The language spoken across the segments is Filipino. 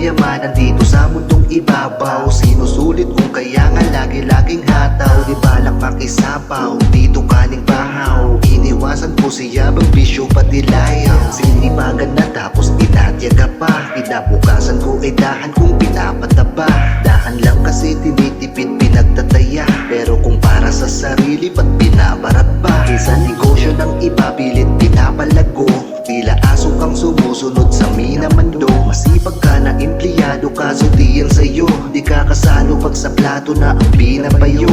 kayamanan dito sa mundong ibabaw. Sinusulit kung kaya nga lagi-laging hataw. Di balak makisapaw, dito kaning bahaw. Iniwasan ko siya bang bisyo pati layaw. Sinipagan na tapos tinatyaga pa. Kinabukasan ko ay dahan kung pinapataba. Dahan lang kasi tinitipid pinagtataya. Pero kung para sa sarili ba't binabarat pa? Kaysa negosyo ng iba pilit pinapalago. Tila aso kang sumusunod sa minamando. Masipag ka na empleyado kaso di yan sa'yo. Di ka kasalo pag sa plato na ang binabayo.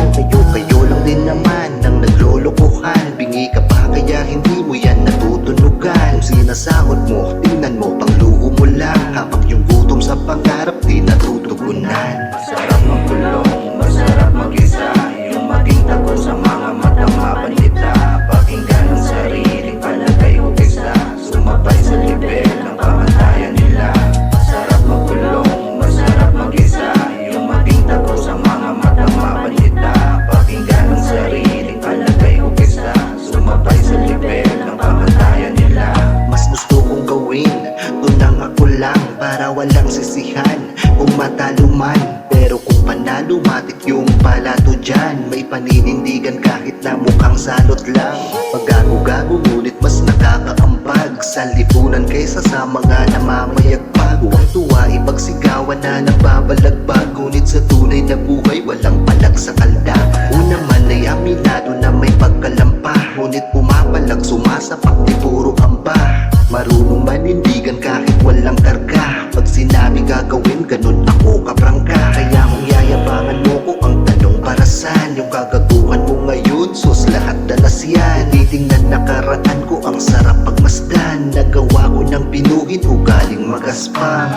Kayo lang din naman ng naglolokohan. Bingi ka pa kaya hindi mo yan natutunugan. Kung sinasahod mo, tingnan mo pang luho mo lang. Habang yung gutom sa pangarap di natutugunan. Masarap magkulong, masarap mag-isa. Yung maging tago sa mga matang mapandita. Pakinggan ang sariling palagay o kisa. Sumabay sa level ng pamantayan nila. Masarap magkulong, masarap mag-isa. Yung maging tago sa mga matang mapandita. Pakinggan ang sariling palagay o kisa. Sumabay sa level ng pamantayan nila. Mas gusto kong gawin, tunang ako lang. Para walang sisihan kung matalo man. Pero kung panalo matik yung palato dyan. May paninindigan kahit na mukhang salot lang. Paggago-gago ngunit mas nakakaambag. Sa lipunan kaysa sa mga namamayagpag. Huwag tuwa ipagsigawan na nababalagbag. Ngunit sa tunay na buhay walang palag sa kalda. Una man ay aminado na may pagkalampa. Ngunit pumapalag sumasapak di puro amba. Marunong manindigan kahit walang karga. Pag sinabi gagawin ganun ako kaprangka. Kaya kung yayabangan mo ko ang tanong para saan. Yung kagaguhan mo ngayon sus lahat danas yan. Titingnan nakaraan ko ang sarap pagmasdan. Nagawa ko ng binuhin ugaling magaspang.